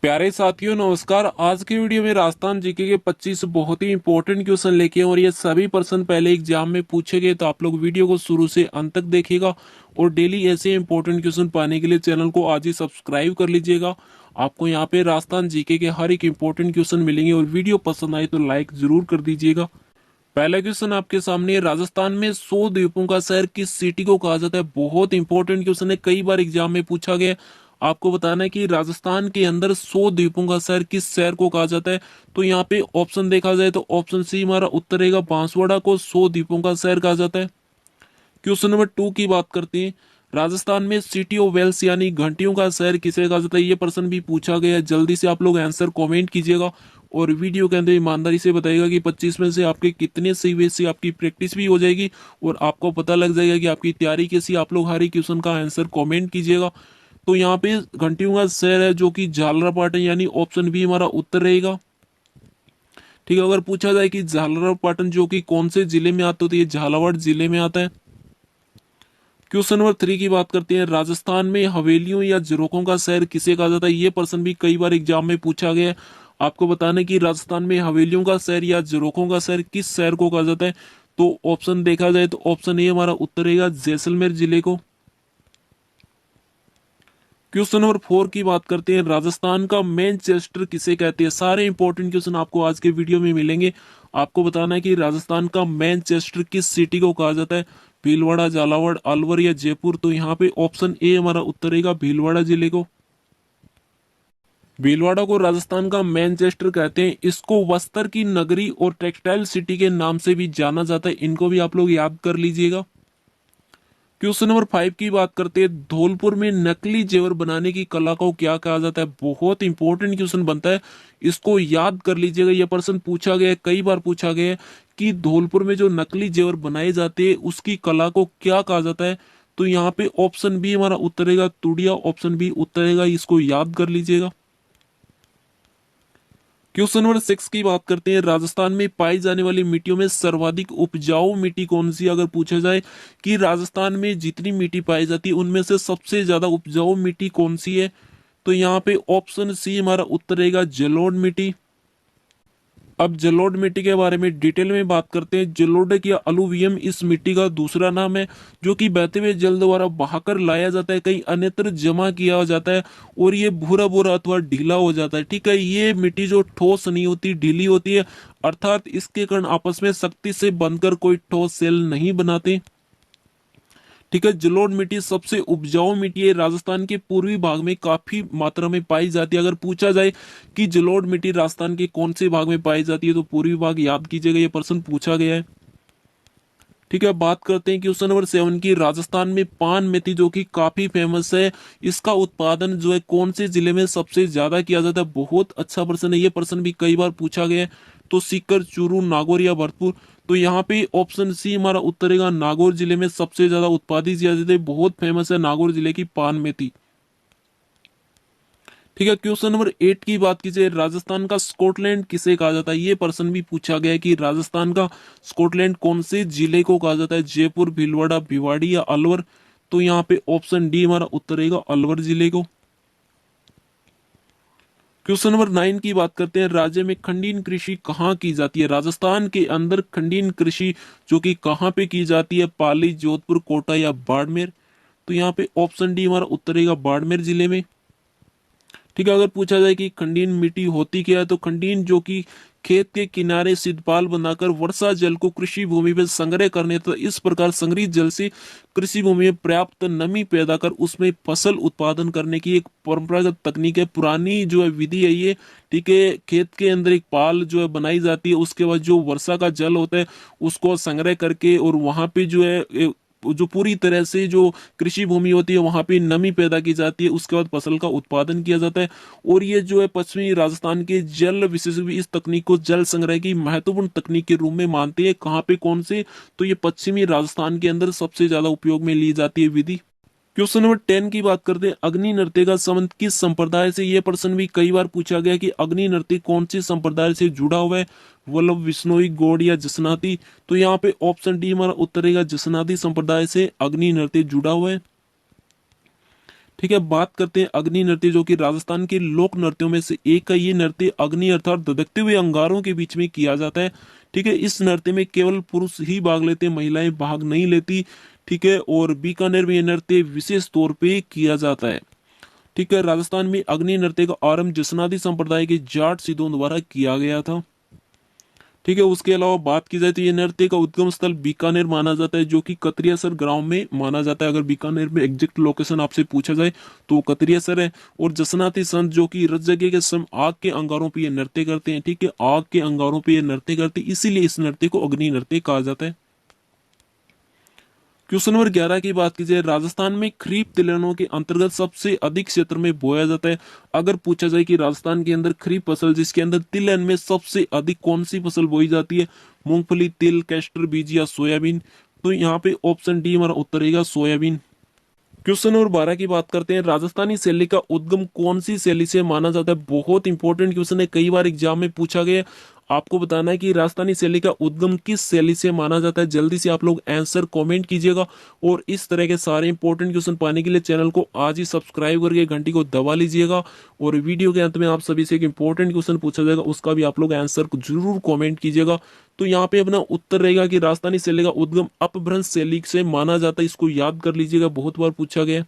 प्यारे साथियों नमस्कार। आज की वीडियो में राजस्थान जीके के 25 बहुत ही इंपॉर्टेंट क्वेश्चन लेके आए और ये सभी प्रश्न पहले एग्जाम में पूछे गए, तो आप लोग वीडियो को शुरू से अंत तक देखिएगा और डेली ऐसे इंपॉर्टेंट क्वेश्चन पाने के लिए चैनल को आज ही सब्सक्राइब कर लीजिएगा। आपको यहाँ पे राजस्थान जीके के हर एक इंपॉर्टेंट क्वेश्चन मिलेंगे और वीडियो पसंद आए तो लाइक जरूर कर दीजिएगा। पहला क्वेश्चन आपके सामने है, राजस्थान में 100 द्वीपों का शहर किस सिटी को कहा जाता है। बहुत इंपॉर्टेंट क्वेश्चन है, कई बार एग्जाम में पूछा गया। आपको बताना है कि राजस्थान के अंदर 100 द्वीपों का शहर किस शहर को कहा जाता है। तो यहाँ पे ऑप्शन देखा जाए तो ऑप्शन सी हमारा उत्तर रहेगा, बांसवाड़ा को 100 द्वीपों का शहर कहा जाता है। क्वेश्चन नंबर 2 की बात करते हैं, राजस्थान में सिटी ऑफ वेल्स यानी घंटियों का शहर किसे कहा जाता है। ये प्रश्न भी पूछा गया है, जल्दी से आप लोग आंसर कमेंट कीजिएगा और वीडियो के अंदर ईमानदारी से बताइएगा कि 25 में से आपके कितने सही हुए, से आपकी प्रैक्टिस भी हो जाएगी और आपको पता लग जाएगा कि आपकी तैयारी कैसी। आप लोग हर एक क्वेश्चन का आंसर कमेंट कीजिएगा। तो यहाँ पे घंटियों का शहर है जो कि झालरापाटन, यानी ऑप्शन बी हमारा उत्तर रहेगा। ठीक है, अगर पूछा जाए कि झालरापाटन जो कि कौन से जिले में आता है, तो ये झालावाड़ जिले में आता है। क्वेश्चन नंबर 3 की बात करते हैं, राजस्थान में हवेलियों या झरोखों का शहर किसे कहा जाता है। ये प्रश्न भी कई बार एग्जाम में पूछा गया है। आपको बताना है कि राजस्थान में हवेलियों का शहर या झरोखों का शहर किस शहर को कहा जाता है। तो ऑप्शन देखा जाए तो ऑप्शन ए हमारा उत्तर रहेगा, जैसलमेर जिले को। क्वेश्चन नंबर 4 की बात करते हैं, राजस्थान का मैनचेस्टर किसे कहते हैं। सारे इंपॉर्टेंट क्वेश्चन आपको आज के वीडियो में मिलेंगे। आपको बताना है कि राजस्थान का मैनचेस्टर किस सिटी को कहा जाता है, भीलवाड़ा, झालावाड़, अलवर या जयपुर। तो यहाँ पे ऑप्शन ए हमारा उत्तर रहेगा, भीलवाड़ा जिले को। भीलवाड़ा को राजस्थान का मैनचेस्टर कहते हैं। इसको वस्त्र की नगरी और टेक्सटाइल सिटी के नाम से भी जाना जाता है। इनको भी आप लोग याद कर लीजिएगा। क्वेश्चन नंबर 5 की बात करते हैं, धौलपुर में नकली जेवर बनाने की कला को क्या कहा जाता है। बहुत इंपॉर्टेंट क्वेश्चन बनता है, इसको याद कर लीजिएगा। यह प्रश्न पूछा गया है, कई बार पूछा गया है कि धौलपुर में जो नकली जेवर बनाए जाते हैं उसकी कला को क्या कहा जाता है। तो यहाँ पे ऑप्शन बी हमारा उत्तर रहेगा, तुड़िया। ऑप्शन बी उत्तर रहेगा, इसको याद कर लीजिएगा। क्वेश्चन नंबर 6 की बात करते हैं, राजस्थान में पाई जाने वाली मिट्टियों में सर्वाधिक उपजाऊ मिट्टी कौन सी। अगर पूछा जाए कि राजस्थान में जितनी मिट्टी पाई जाती है उनमें से सबसे ज्यादा उपजाऊ मिट्टी कौन सी है, तो यहाँ पे ऑप्शन सी हमारा उत्तर रहेगा, जलोढ़ मिट्टी। अब जलोढ़ मिट्टी के बारे में डिटेल में बात करते हैं। जलोढ़ या अलुवियम इस मिट्टी का दूसरा नाम है, जो कि बहते हुए जल द्वारा बहाकर लाया जाता है, कहीं अन्यत्र जमा किया जाता है और ये भूरा भूरा अथवा ढीला हो जाता है। ठीक है, ये मिट्टी जो ठोस नहीं होती, ढीली होती है, अर्थात इसके कण आपस में सख्ती से बंधकर कोई ठोस सेल नहीं बनाते। ठीक है, जलोढ़ मिट्टी सबसे उपजाऊ मिट्टी है, राजस्थान के पूर्वी भाग में काफी मात्रा में पाई जाती है। अगर पूछा जाए कि जलोढ़ मिट्टी राजस्थान के कौन से भाग में पाई जाती है, तो पूर्वी भाग याद कीजिएगा, ये प्रश्न पूछा गया है। ठीक है, बात करते हैं क्वेश्चन नंबर 7 की, राजस्थान में पान मेथी जो कि काफी फेमस है, इसका उत्पादन जो है कौन से जिले में सबसे ज्यादा किया जाता है। बहुत अच्छा प्रश्न है, ये प्रश्न भी कई बार पूछा गया है। तो सीकर, चूरू, नागौर या भरतपुर। तो यहाँ पे ऑप्शन सी हमारा उत्तर रहेगा, नागौर जिले में सबसे ज्यादा उत्पादित किया जाता है। बहुत फेमस है नागौर जिले की पान मेथी। ठीक है, क्वेश्चन नंबर 8 की बात कीजिए, राजस्थान का स्कॉटलैंड किसे कहा जाता है। ये प्रश्न भी पूछा गया है कि राजस्थान का स्कॉटलैंड कौन से जिले को कहा जाता है, जयपुर, भीलवाड़ा, भिवाड़ी या अलवर। तो यहाँ पे ऑप्शन डी हमारा उत्तर रहेगा, अलवर जिले को। क्वेश्चन नंबर 9 की बात करते हैं, राज्य में खंडीन कृषि कहाँ की जाती है। राजस्थान के अंदर खंडीन कृषि जो कि कहाँ पे की जाती है, पाली, जोधपुर, कोटा या बाड़मेर। तो यहाँ पे ऑप्शन डी हमारा उत्तर रहेगा, बाड़मेर जिले में। ठीक है, अगर पूछा जाए कि खंडीन मिट्टी होती क्या है, तो खंडीन जो कि खेत के किनारे सिद्धपाल बनाकर वर्षा जल को कृषि भूमि में संग्रह करने, तो इस प्रकार संग्रहित जल से कृषि भूमि में पर्याप्त नमी पैदा कर उसमें फसल उत्पादन करने की एक परंपरागत तकनीक है, पुरानी जो है विधि है ये। ठीक है, खेत के अंदर एक पाल जो है बनाई जाती है, उसके बाद जो वर्षा का जल होता है उसको संग्रह करके और वहां पे जो है जो पूरी तरह से जो कृषि भूमि होती है वहां पे नमी पैदा की जाती है, उसके बाद फसल का उत्पादन किया जाता है। और ये जो है पश्चिमी राजस्थान के जल विशेषज्ञ भी इस तकनीक को जल संग्रह की महत्वपूर्ण तकनीक के रूप में मानते हैं। कहाँ पे, कौन से, तो ये पश्चिमी राजस्थान के अंदर सबसे ज्यादा उपयोग में ली जाती है विधि। क्वेश्चन नंबर 10 की बात करते हैं, अग्नि नृत्य का संबंध किस संप्रदाय से। यह प्रश्न भी कई बार पूछा गया कि अग्नि नृत्य कौन से संप्रदाय से जुड़ा हुआ है, वल्लभ, विश्नोई, गौड़ या जसनाती। तो यहाँ पे ऑप्शन डी हमारा उत्तर रहेगा, जसनाती संप्रदाय से अग्नि नृत्य जुड़ा हुआ है। ठीक है, बात करते हैं अग्नि नृत्य, जो कि राजस्थान के लोक नृत्यों में से एक है। ये नृत्य अग्नि अर्थात धधकते हुए अंगारों के बीच में किया जाता है। ठीक है, इस नृत्य में केवल पुरुष ही भाग लेते हैं, महिलाएं भाग नहीं लेती। ठीक है, और बीकानेर में यह नृत्य विशेष तौर पे किया जाता है। ठीक है, राजस्थान में अग्नि नृत्य का आरंभ जसनादी संप्रदाय के जाट सिद्धों द्वारा किया गया था। ठीक है, उसके अलावा बात की जाए तो ये नृत्य का उद्गम स्थल बीकानेर माना जाता है, जो कि कतरियासर गांव में माना जाता है। अगर बीकानेर में एग्जैक्ट लोकेशन आपसे पूछा जाए तो कतरियासर है। और जसनाती संत जो कि रत जगह के समय आग के अंगारों पर ये नृत्य करते हैं। ठीक है, आग के अंगारों पर ये नृत्य करते हैं, इसीलिए इस नृत्य को अग्नि नृत्य कहा जाता है। क्वेश्चन नंबर 11 की बात की जाए, राजस्थान में खरीफ तिलहनों के अंतर्गत सबसे अधिक क्षेत्र में बोया जाता है। अगर पूछा जाए कि राजस्थान के अंदर खरीफ फसल जिसके अंदर तिलहन में सबसे अधिक कौन सी फसल बोई जाती है, मूंगफली, तिल, कैस्टर बीज या सोयाबीन, तो यहाँ पे ऑप्शन डी हमारा उत्तर रहेगा सोयाबीन। क्वेश्चन नंबर 12 की बात करते हैं, राजस्थानी शैली का उद्गम कौन सी शैली से माना जाता है। बहुत इंपॉर्टेंट क्वेश्चन है, कई बार एग्जाम में पूछा गया। आपको बताना है कि राजस्थानी शैली का उद्गम किस शैली से माना जाता है। जल्दी से आप लोग आंसर कमेंट कीजिएगा। और इस तरह के सारे इंपॉर्टेंट क्वेश्चन पाने के लिए चैनल को आज ही सब्सक्राइब करके घंटी को दबा लीजिएगा। और वीडियो के अंत में आप सभी से एक इंपॉर्टेंट क्वेश्चन पूछा जाएगा, उसका भी आप लोग आंसर जरूर कॉमेंट कीजिएगा। तो यहाँ पे अपना उत्तर रहेगा कि राजस्थानी शैली का उद्गम अपभ्रंश शैली से माना जाता है। इसको याद कर लीजिएगा, बहुत बार पूछा गया।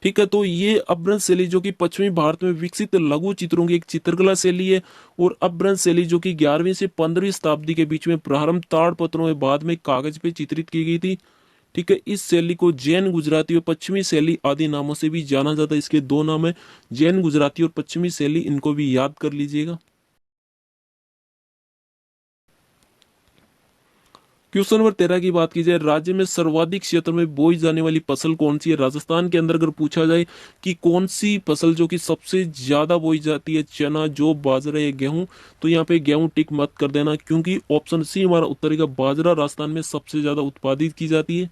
ठीक है, तो ये अपभ्रंश शैली जो कि पश्चिमी भारत में विकसित लघु चित्रों की एक चित्रकला शैली है। और अपभ्रंश शैली जो कि 11वीं से 15वीं शताब्दी के बीच में प्रारंभ ताड़पत्रों में बाद में कागज पे चित्रित की गई थी। ठीक है, इस शैली को जैन गुजराती और पश्चिमी शैली आदि नामों से भी जाना जाता है। इसके दो नाम है, जैन गुजराती और पश्चिमी शैली, इनको भी याद कर लीजिएगा। क्वेश्चन नंबर 13 की बात की जाए, राज्य में सर्वाधिक क्षेत्र में बोई जाने वाली फसल कौन सी है। राजस्थान के अंदर अगर पूछा जाए कि कौन सी फसल जो कि सबसे ज्यादा बोई जाती है, चना, जौ, बाजरा या गेहूं, तो यहाँ पे गेहूं टिक मत कर देना, क्योंकि ऑप्शन सी हमारा उत्तर का बाजरा राजस्थान में सबसे ज्यादा उत्पादित की जाती है।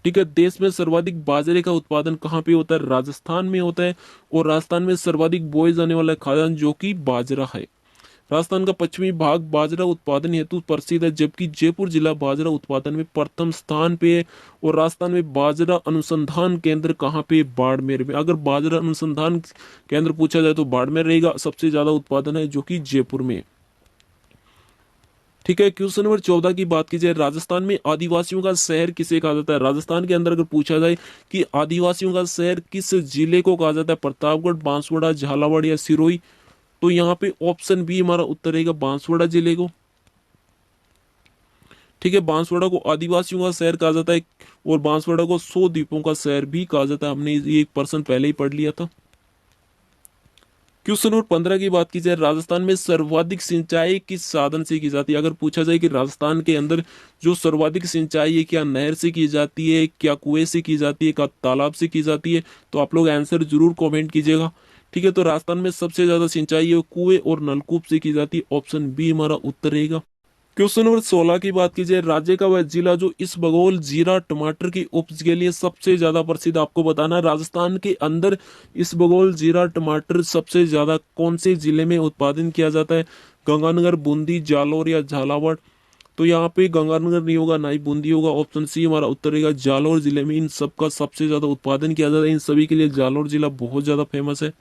ठीक है, देश में सर्वाधिक बाजरे का उत्पादन कहाँ पे होता है, राजस्थान में होता है। और राजस्थान में सर्वाधिक बोए जाने वाला खाद्यान्न जो कि बाजरा है। राजस्थान का पश्चिमी भाग बाजरा उत्पादन हेतु प्रसिद्ध है, जबकि जयपुर जिला बाजरा उत्पादन में प्रथम स्थान पे है। और राजस्थान में बाजरा अनुसंधान केंद्र कहाँ पे, बाड़मेर में। अगर बाजरा अनुसंधान केंद्र पूछा जाए तो बाड़मेर रहेगा, सबसे ज्यादा उत्पादन है जो कि जयपुर में। ठीक है, क्वेश्चन नंबर 14 की बात की जाए, राजस्थान में आदिवासियों का शहर किसे कहा जाता है। राजस्थान के अंदर अगर पूछा जाए कि आदिवासियों का शहर किस जिले को कहा जाता है, प्रतापगढ़, बांसवाड़ा, झालावाड़ या सिरोही, तो यहाँ पे ऑप्शन बी हमारा उत्तर रहेगा बांसवाड़ा जिले को। ठीक है, बांसवाड़ा को आदिवासियों का शहर कहा जाता है। और बांसवाड़ा को 100 द्वीपों का शहर भी कहा जाता है, हमने ये 1% पहले ही पढ़ लिया था। क्वेश्चन नंबर 15 की बात की जाए, राजस्थान में सर्वाधिक सिंचाई किस साधन से की जाती है। अगर पूछा जाए कि राजस्थान के अंदर जो सर्वाधिक सिंचाई है, क्या नहर से की जाती है, क्या कुएं से की जाती है, क्या तालाब से की जाती है, तो आप लोग आंसर जरूर कमेंट कीजिएगा। ठीक है, तो राजस्थान में सबसे ज्यादा सिंचाई है कुएं और नलकूप से की जाती है, ऑप्शन बी हमारा उत्तर रहेगा। क्वेश्चन नंबर 16 की बात की जाए, राज्य का वह जिला जो इसबगोल, जीरा, टमाटर की उपज के लिए सबसे ज्यादा प्रसिद्ध, आपको बताना है राजस्थान के अंदर इसबगोल, जीरा, टमाटर सबसे ज्यादा कौन से जिले में उत्पादन किया जाता है, गंगानगर, बूंदी, जालोर या झालावाड़, तो यहाँ पे गंगानगर नहीं होगा, ना ही बूंदी होगा, ऑप्शन सी हमारा उत्तर रहेगा जालोर जिले में इन सबका सबसे ज्यादा उत्पादन किया जाता है। इन सभी के लिए जालोर जिला बहुत ज्यादा फेमस है।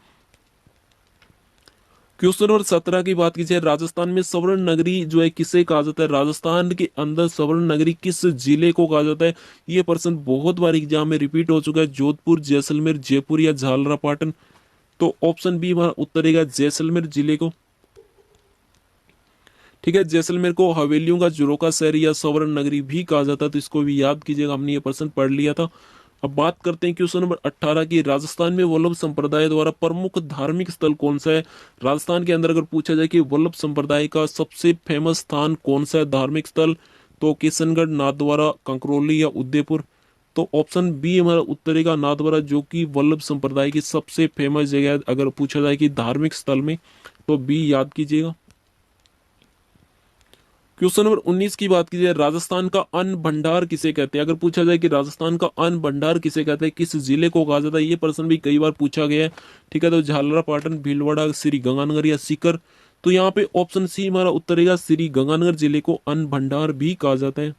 क्वेश्चन नंबर 17 की बात की जाए, राजस्थान में स्वर्ण नगरी जो है किसे कहा जाता है। राजस्थान के अंदर स्वर्ण नगरी किस जिले को कहा जाता है। ये प्रश्न बहुत बार एग्जाम में रिपीट हो चुका है, जोधपुर, जैसलमेर, जयपुर या झालरापाटन, तो ऑप्शन बी हमारा उत्तर रहेगा जैसलमेर जिले को। ठीक है, जैसलमेर को हवेलियों का जुड़ों का शहर या स्वर्ण नगरी भी कहा जाता है, तो इसको भी याद कीजिएगा, हमने ये प्रश्न पढ़ लिया था। अब बात करते हैं क्वेश्चन नंबर 18 की, राजस्थान में वल्लभ संप्रदाय द्वारा प्रमुख धार्मिक स्थल कौन सा है। राजस्थान के अंदर अगर पूछा जाए कि वल्लभ संप्रदाय का सबसे फेमस स्थान कौन सा है, धार्मिक स्थल, तो किशनगढ़, नाथद्वारा, कंकरौली या उदयपुर, तो ऑप्शन बी हमारा उत्तर रहेगा नाथद्वारा, जो कि वल्लभ संप्रदाय की सबसे फेमस जगह है अगर पूछा जाए कि धार्मिक स्थल में, तो बी याद कीजिएगा। क्वेश्चन नंबर 19 की बात की जाए, राजस्थान का अन्न भंडार किसे कहते हैं। अगर पूछा जाए कि राजस्थान का अन्न भंडार किसे कहते हैं, किस जिले को कहा जाता है, ये प्रश्न भी कई बार पूछा गया है। ठीक है, तो झालरापाटन, भीलवाड़ा, श्री गंगानगर या सीकर, तो यहाँ पे ऑप्शन सी हमारा उत्तर रहेगा श्री गंगानगर जिले को अन्न भंडार भी कहा जाता है।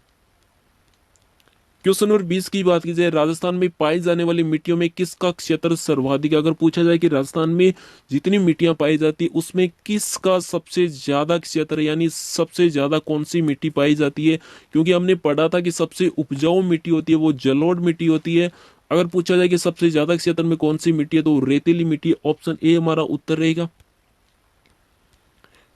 क्वेश्चन नंबर 20 की बात की जाए, राजस्थान में पाई जाने वाली मिट्टियों में किसका क्षेत्र सर्वाधिक है? अगर पूछा जाए कि राजस्थान में जितनी मिट्टियां पाई जाती है उसमें किसका सबसे ज्यादा क्षेत्र है, यानी सबसे ज्यादा कौन सी मिट्टी पाई जाती है, क्योंकि हमने पढ़ा था कि सबसे उपजाऊ मिट्टी होती है वो जलोढ़ मिट्टी होती है। अगर पूछा जाए कि सबसे ज्यादा क्षेत्र में कौन सी मिट्टी है तो रेतीली मिट्टी, ऑप्शन ए हमारा उत्तर रहेगा।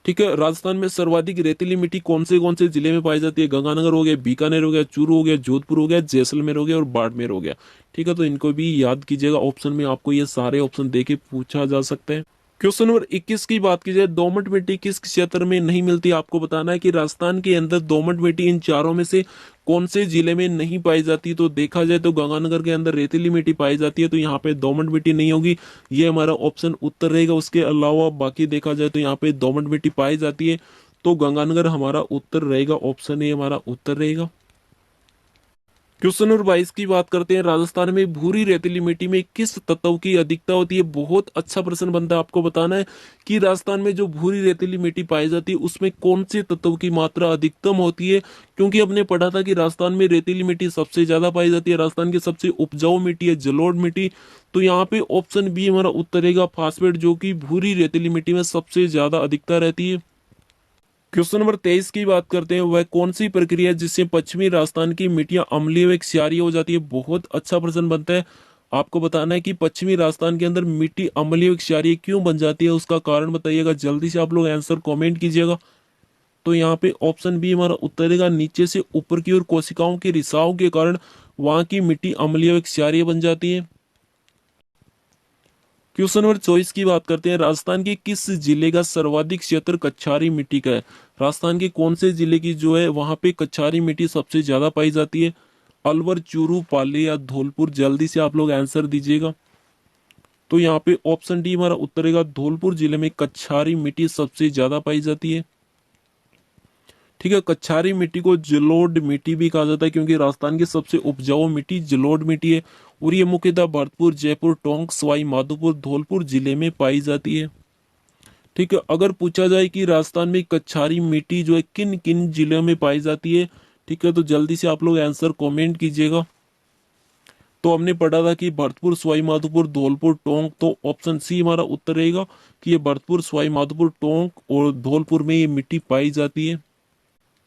ठीक है, राजस्थान में सर्वाधिक रेतीली मिट्टी कौन से जिले में पाई जाती है? गंगानगर हो गया, बीकानेर हो गया, चूरू हो गया, जोधपुर हो गया, जैसलमेर हो गया और बाड़मेर हो गया। ठीक है, तो इनको भी याद कीजिएगा, ऑप्शन में आपको ये सारे ऑप्शन देके पूछा जा सकता है। क्वेश्चन नंबर 21 की बात की जाए, दोमट मिट्टी किस क्षेत्र में नहीं मिलती? आपको बताना है कि राजस्थान के अंदर दोमट मिट्टी इन चारों में से कौन से जिले में नहीं पाई जाती। तो देखा जाए तो गंगानगर के अंदर रेतीली मिट्टी पाई जाती है, तो यहाँ पे दोमट मिट्टी नहीं होगी, ये हमारा ऑप्शन उत्तर रहेगा। उसके अलावा बाकी देखा जाए तो यहाँ पे दोमट मिट्टी पाई जाती है, तो गंगानगर हमारा उत्तर रहेगा, ऑप्शन ए हमारा उत्तर रहेगा। क्वेश्चन नंबर 22 की बात करते हैं, राजस्थान में भूरी रेतीली मिट्टी में किस तत्व की अधिकता होती है? बहुत अच्छा प्रश्न बनता है, आपको बताना है कि राजस्थान में जो भूरी रेतीली मिट्टी पाई जाती है उसमें कौन से तत्व की मात्रा अधिकतम होती है, क्योंकि हमने पढ़ा था कि राजस्थान में रेतीली मिट्टी सबसे ज्यादा पाई जाती है, राजस्थान की सबसे उपजाऊ मिट्टी है जलोढ़ मिट्टी। तो यहाँ पे ऑप्शन बी हमारा उत्तर रहेगा, फास्फेट, जो कि भूरी रेतीली मिट्टी में सबसे ज्यादा अधिकता रहती है। क्वेश्चन नंबर 23 की बात करते हैं, वह कौन सी प्रक्रिया है जिससे पश्चिमी राजस्थान की मिट्टियां अम्लीय व क्षारीय हो जाती है? बहुत अच्छा प्रश्न बनता है, आपको बताना है कि पश्चिमी राजस्थान के अंदर मिट्टी अम्लीय व क्षारीय क्यों बन जाती है, उसका कारण बताइएगा, जल्दी से आप लोग आंसर कमेंट कीजिएगा। तो यहाँ पे ऑप्शन बी हमारा उत्तर रहेगा, नीचे से ऊपर की ओर कोशिकाओं के रिसाव के कारण वहां की मिट्टी अम्लीय व क्षारीय बन जाती है। क्वेश्चन नंबर 24 की बात करते हैं, राजस्थान के किस जिले का सर्वाधिक क्षेत्र कच्छारी मिट्टी का है? राजस्थान के कौन से जिले की जो है वहां पे कच्छारी मिट्टी सबसे ज्यादा पाई जाती है? अलवर, चूरू, पाली या धौलपुर? जल्दी से आप लोग आंसर दीजिएगा। तो यहाँ पे ऑप्शन डी हमारा उत्तर रहेगा, धौलपुर जिले में कच्छारी मिट्टी सबसे ज्यादा पाई जाती है। ठीक है, कच्छारी मिट्टी को जलोढ़ मिट्टी भी कहा जाता है, क्योंकि राजस्थान की सबसे उपजाऊ मिट्टी जलोढ़ मिट्टी है और ये मुख्यतः भरतपुर, जयपुर, टोंक, सवाई माधोपुर, धौलपुर जिले में पाई जाती है। ठीक है, अगर पूछा जाए कि राजस्थान में कच्छारी मिट्टी जो है किन किन जिलों में पाई जाती है, ठीक है, तो जल्दी से आप लोग आंसर कमेंट कीजिएगा। तो हमने पढ़ा था कि भरतपुर, सवाई माधोपुर, धौलपुर, टोंक, तो ऑप्शन सी हमारा उत्तर रहेगा कि ये भरतपुर, सवाई माधोपुर, टोंक और धौलपुर में ये मिट्टी पाई जाती है।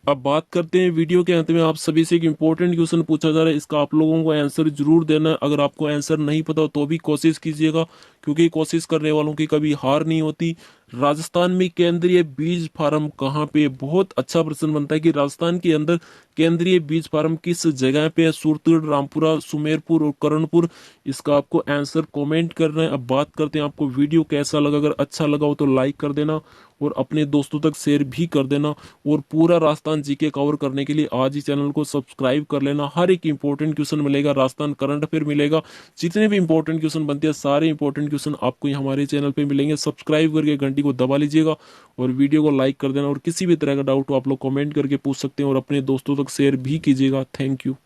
अब बात करते हैं वीडियो के अंत में आप सभी से एक इंपॉर्टेंट क्वेश्चन पूछा जा रहा है, इसका आप लोगों को आंसर जरूर देना है। अगर आपको आंसर नहीं पता हो तो भी कोशिश कीजिएगा, क्योंकि कोशिश करने वालों की कभी हार नहीं होती। राजस्थान में केंद्रीय बीज फार्म कहाँ पे है? बहुत अच्छा प्रश्न बनता है कि राजस्थान के अंदर केंद्रीय बीज फार्म किस जगह पे है? सूरतगढ़, रामपुरा, सुमेरपुर और करणपुर? इसका आपको आंसर कमेंट करना है। अब बात करते हैं आपको वीडियो कैसा लगा, अगर अच्छा लगा हो तो लाइक कर देना और अपने दोस्तों तक शेयर भी कर देना, और पूरा राजस्थान जीके कवर करने के लिए आज ही चैनल को सब्सक्राइब कर लेना। हर एक इंपॉर्टेंट क्वेश्चन मिलेगा, राजस्थान करंट अफेयर मिलेगा, जितने भी इंपॉर्टेंट क्वेश्चन बनते हैं सारे इंपॉर्टेंट क्वेश्चन आपको हमारे चैनल पे मिलेंगे। सब्सक्राइब करके घंटी को दबा लीजिएगा और वीडियो को लाइक कर देना, और किसी भी तरह का डाउट हो आप लोग कमेंट करके पूछ सकते हैं और अपने दोस्तों तक शेयर भी कीजिएगा। Thank you.